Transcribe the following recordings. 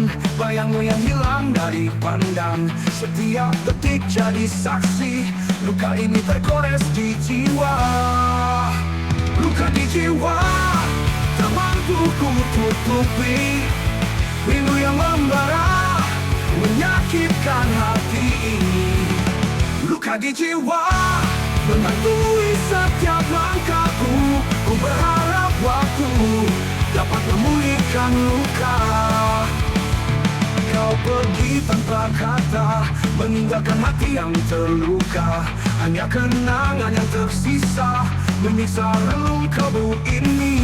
pandang, bayangmu yang hilang dari pandang. Setiap detik jadi saksi, luka ini tergores di jiwa. Luka di jiwa, tak mampu ku tutupi. Rindu yang membara, menyakitkan hati ini. Luka di jiwa, menghantui setiap langkahku. Ku berharap waktu dapat memulihkan luka. Kau pergi tanpa kata, meninggalkan hati yang terluka. Hanya kenangan yang tersisa, menyiksa relung kalbu ini.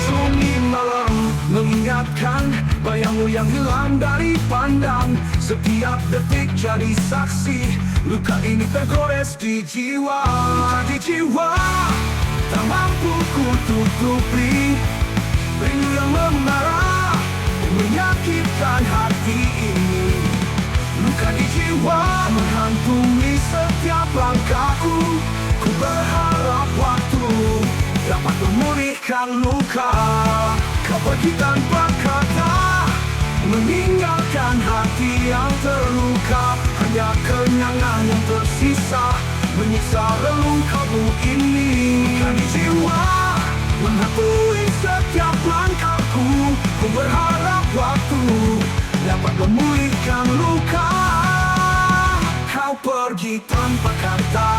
Sunyi malam mengingatkan, bayangmu yang hilang dari pandang. Setiap detik jadi saksi, luka ini tergores di jiwa. Di jiwa, tak mampu ku tutupi. Rindu yang membara, menyakitkan hati ini. Luka di jiwa, menghantui setiap langkahku. Ku berharap waktu dapat memulihkan luka. Kau pergi tanpa kata, meninggalkan hati yang terluka. Hanya kenangan yang tersisa, menyiksa relung kalbu ini. Luka di jiwa, menghantui setiap langkahku. Ku berharap waktu dapat memulihkan luka. Kau pergi tanpa kata,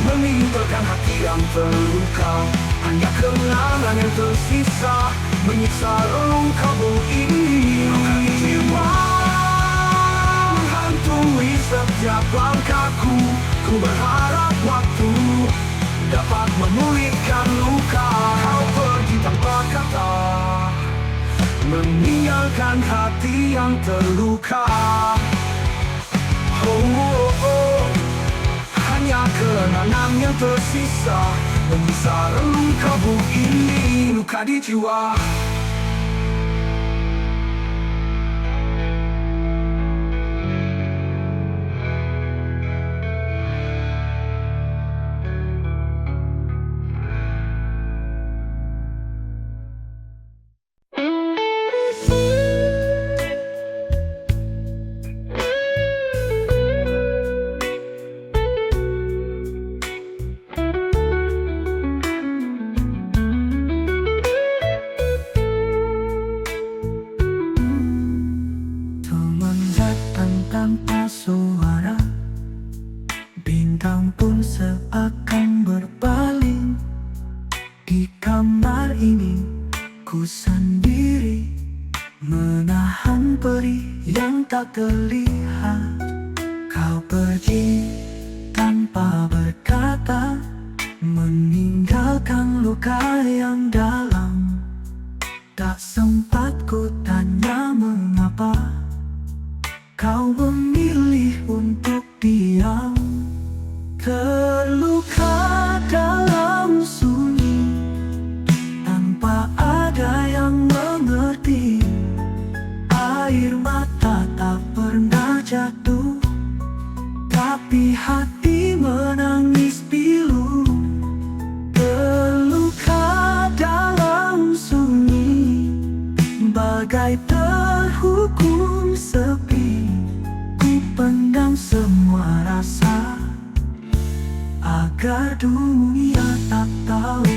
meninggalkan hati yang terluka. Hanya kenangan yang tersisa, menyiksa relung kalbu ini. Luka di jiwa, menghantui setiap langkahku. Ku berharap waktu dapat memulihkan luka. Kau pergi tanpa kata, meninggalkan hati yang terluka. Hanya kenangan yang tersisa, menyiksa relung kalbu ini. Luka di jiwa. Tanpa suara, bintang pun seakan berpaling. Di kamar ini ku sendiri, menahan perih yang tak terlihat. Kau pergi tanpa berkata, meninggalkan luka yang dalam. Tak sempat ku tanya mengapa kau memilih untuk diam. Terluka dalam sunyi, tanpa ada yang mengerti. Air mata tak pernah jatuh, tapi hati menangis pilu. Terluka dalam sunyi, bagai terhukum sepi. Pendam semua rasa, agar dunia tak tahu.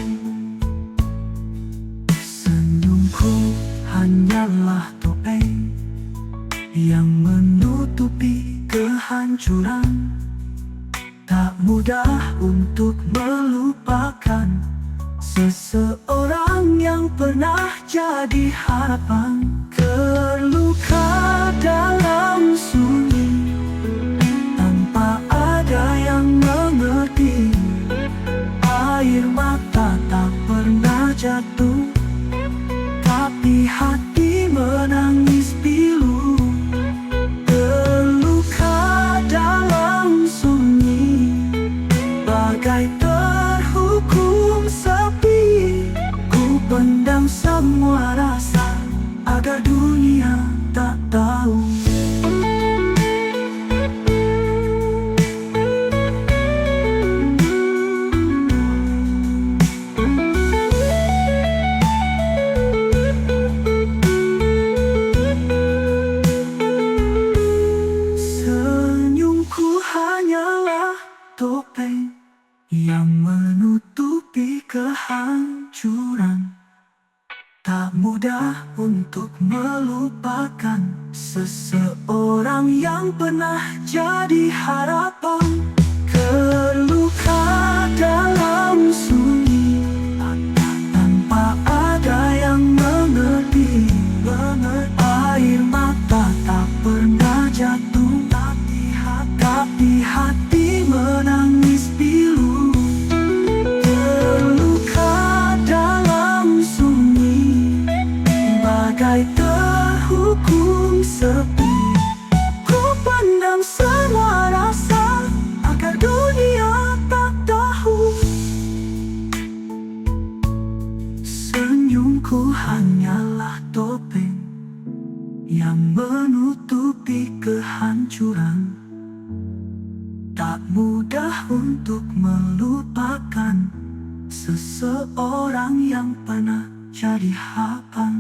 Senyumku hanyalah topeng yang menutupi kehancuran. Tak mudah untuk melupakan seseorang yang pernah jadi harapan. Terluka dalam sunyi, tanpa ada yang mengerti. Air mata tak pernah jatuh, tapi hati menangis pilu. Terluka dalam sunyi, bagai terhukum sepi. Ku pendam semua rasa, agar seseorang yang pernah jadi harapan. Terluka dalam sunyi, tanpa ada yang mengerti. Air mata tak pernah jatuh, tapi hati menangis pilu. Terluka dalam sunyi, bagai terhukum sepi. Ku pendam semua rasa agar dunia tak tahu. Senyumku hanyalah topeng yang menutupi kehancuran. Tak mudah untuk melupakan seseorang yang pernah jadi harapan.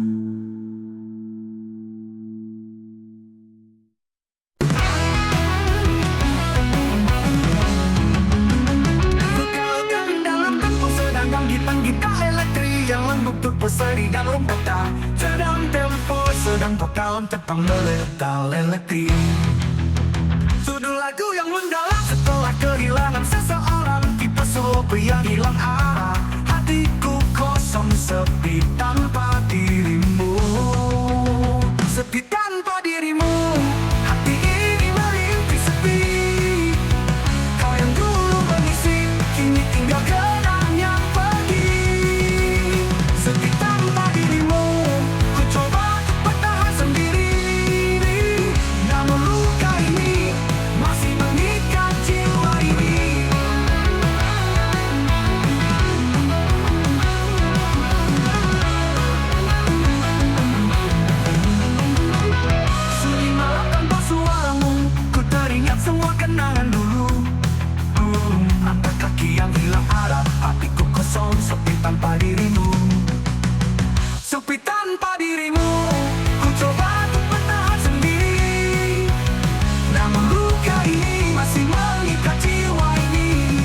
Bekalkan dalam tempur sedangkan dipanggilkan elektrik yang lembut berseri dalam kota. Sedang tempur sedang total tentang meletal elektrik. Sudut lagu yang mendalam setelah kehilangan seseorang. Tipe pria hilang arah. Hatiku kosong sepi tanpa dirimu. Sepi tanpa dirimu. Hati ini merintih sepi. Kau yang dulu mengisi, kini tinggal kenang yang pergi. Sepi tanpa dirimu. Ku coba untuk bertahan sendiri, namun luka ini masih mengikat jiwa ini. Sunyi malam tanpa suaramu, ku teringat semua kenangan dulu. Angkat kaki yang hilang arah, hatiku kosong sepi tanpa dirimu. Sepi tanpa dirimu. Ku coba untuk bertahan sendiri, namun luka ini masih mengikat jiwa ini.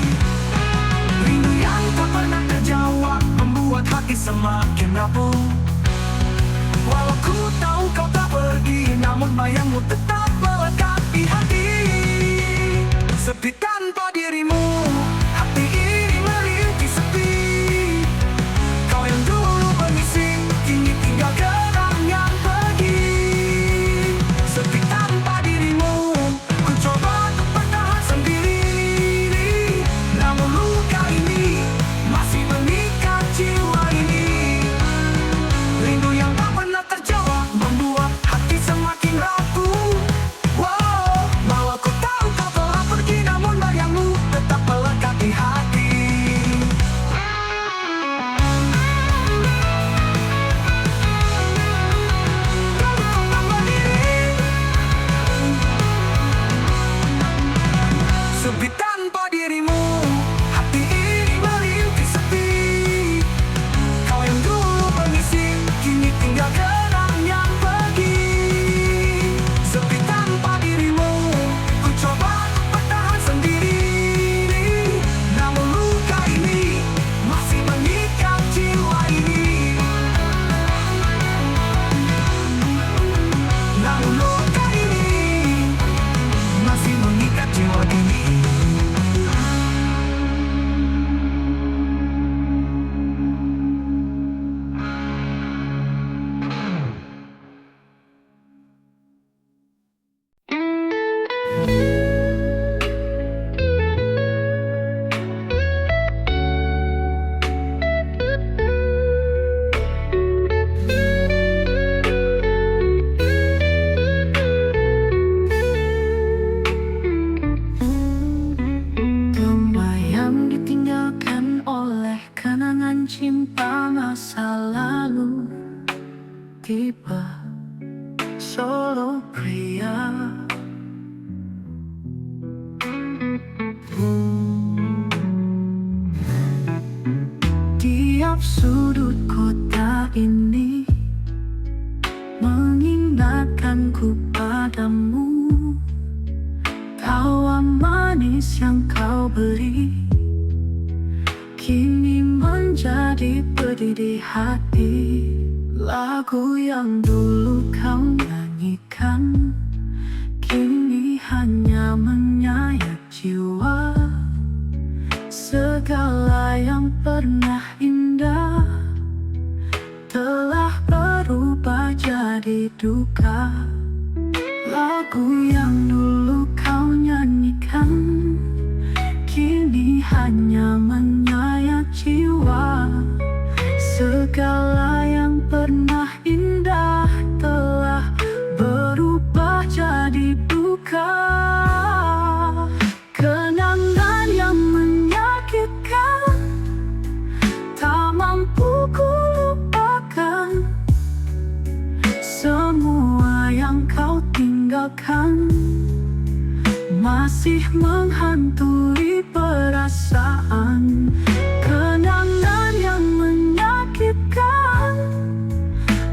Rindu yang tak pernah terjawab membuat hati semakin rapuh. Walau ku tahu kau tak pergi, namun bayangmu tetap melekat di hati. Sepi tanpa dirimu, hati ini merintih sepi. Kau yang dulu mengisi, kini tinggal kenang yang pergi. Sepi tanpa dirimu, ku coba untuk bertahan sendiri, namun luka ini masih mengikat jiwa ini. Rindu yang tak pernah terjawab membuat hati semakin rapuh. Wow, walau ku tahu kau telah pergi, namun bayangmu tetap melekat di hati. Lalu kau tambah diri. Sepi tanpa dirimu, hati ini merintih sepi. Kau yang dulu mengisi, kini tinggal kenang yang pergi. Sepi tanpa dirimu, ku coba untuk bertahan sendiri, namun luka ini masih mengikat jiwa ini. Namun luka ini masih mengikat jiwa ini. Rumah yang ditinggalkan oleh kenangan cinta masa lalu. Tipe solo pria. Tiap sudut kota ini mengingatkanku padamu. Tawa manis yang kau beri kini menjadi pedih di hati. Lagu yang dulu kau nyanyikan Lagu yang dulu kau nyanyikan kini hanya menyayat jiwa. Segala yang pernah indah telah berubah jadi duka. Kenangan yang menyakitkan tak mampu ku lupakan. Semua yang kau tinggalkan masih menghantui perasaan. Kenangan yang menyakitkan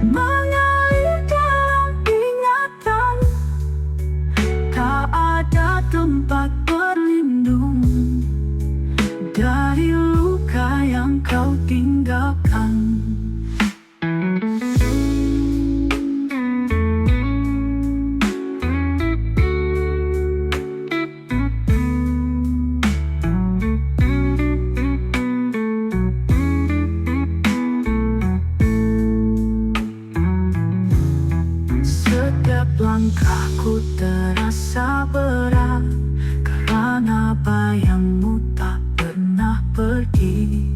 mengalir dalam ingatan. Tak ada tempat berlindung dari luka yang kau tinggalkan. Setiap langkahku terasa berat karena bayangmu tak pernah pergi.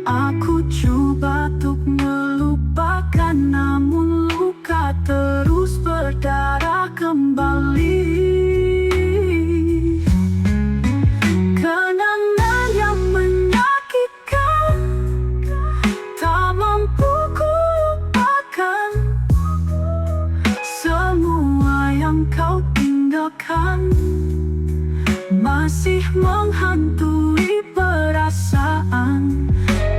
Aku coba untuk melupakan, namun luka terus berdarah kembali. Kenangan yang menyakitkan tak mampu ku lupakan. Semua yang kau tinggalkan masih menghantui perasaan.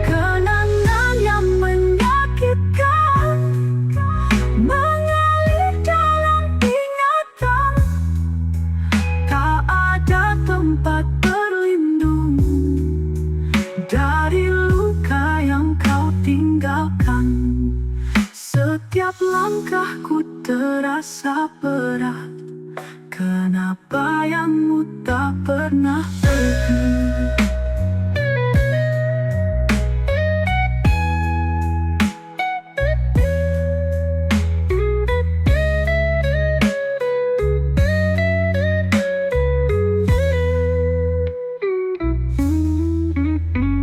Kenangan yang menyakitkan mengalir dalam ingatan. Tak ada tempat berlindung dari luka yang kau tinggalkan. Setiap langkahku terasa berat karena bayangmu tak pernah pergi.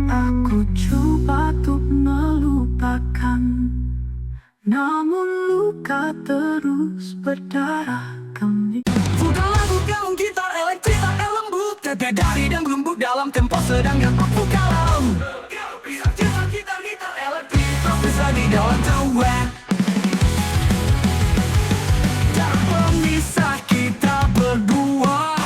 Aku coba untuk melupakan, namun luka terus berdarah kembali. Buka lagu gaung gitar elektrik tak lembut, tete dari dan lembut dalam tempo sedangkan aku kalem. Gitar elektrik terasa di dalam duet. Jarak pemisah kita berdua,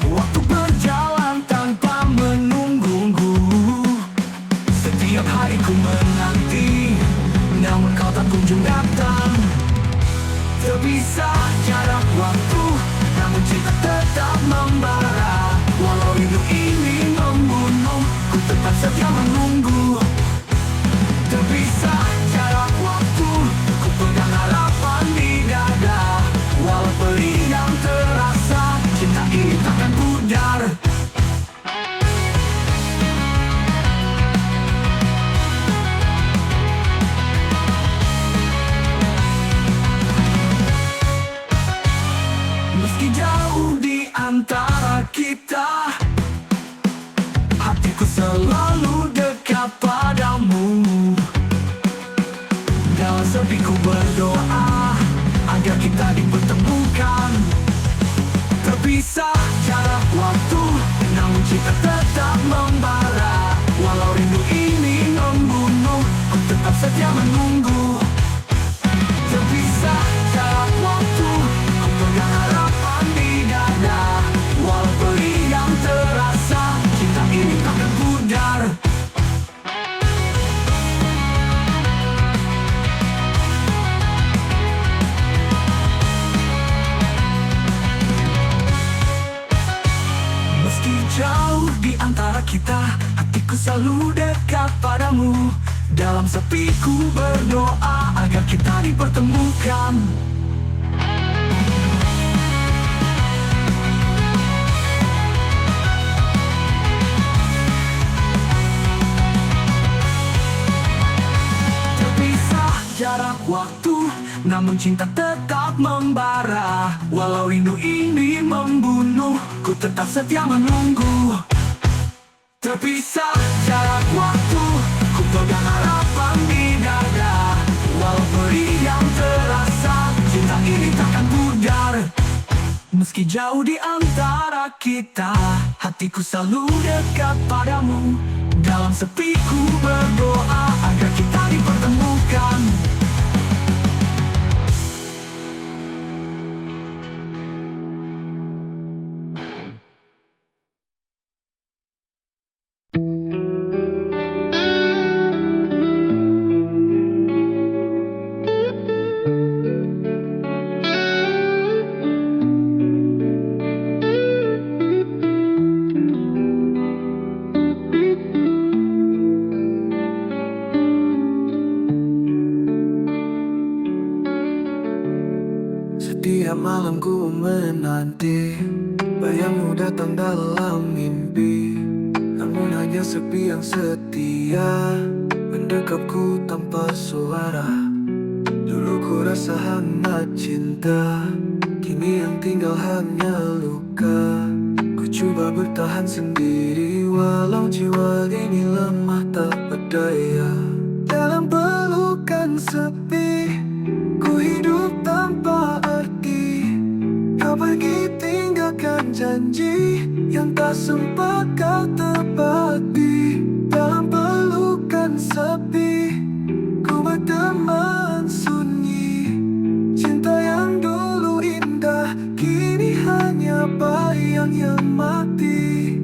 waktu berjalan tanpa menunggu. Setiap hari ku menanti, namun kau tak kunjung datang. Terpisah jarak waktu, namun cinta tetap membara. Walau rindu ini membunuh, ku tetap setia menunggu. Terpisah jarak waktu, ku pegang harapan di dada. Walau pedih yang terasa, cinta ini takkan pudar. Meski jauh di antara kita, hatiku selalu dekat padamu. Dalam sepiku berdoa agar kita dipertemukan. Terpisah jarak waktu, namun cinta tetap membara. Walau rindu ini membunuh, ku tetap setia menunggu. Terpisah jarak waktu, ku pegang harapan di dada. Walau pedih yang terasa, cinta ini takkan pudar. Meski jauh di antara kita, hatiku selalu dekat padamu. Dalam sepiku berdoa agar kita dipertemukan. Terpisah jarak waktu, namun cinta tetap membara. Walau rindu ini membunuh, ku tetap setia menunggu. Terpisah jarak waktu, ku pegang harapan di dada. Walau perih yang terasa, cinta ini takkan pudar. Meski jauh di antara kita, hatiku selalu dekat padamu. Dalam sepiku berdoa agar kita dipertemukan. Setiap malam ku menanti bayangmu datang dalam mimpi. Namun hanya sepi yang setia mendekapku tanpa suara. Dulu ku rasa hangat cinta, kini yang tinggal hanya luka. Ku coba bertahan sendiri walau jiwa ini lemah tak berdaya. Dalam pelukan sepi, ku hidup tanpa arti. Kau pergi tinggalkan janji yang tak sempat kau tepati. Dalam pelukan sepi, ku berteman sunyi. Cinta yang dulu indah, kini hanya bayang yang mati.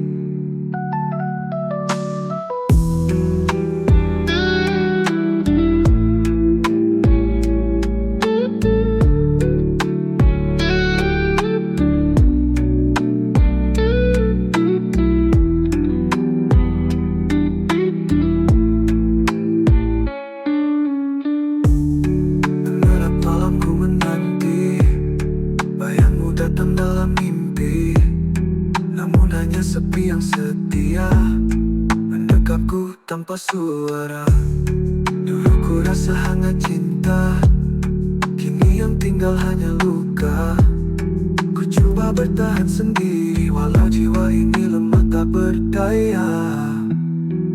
Datang dalam mimpi, namun hanya sepi yang setia mendekapku tanpa suara. Dulu ku rasa hangat cinta, kini yang tinggal hanya luka. Ku coba bertahan sendiri walau jiwa ini lemah tak berdaya.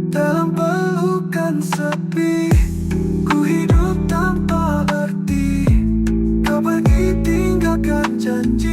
Dalam pelukan sepi, ku hidup tanpa arti. Kau pergi tinggalkan janji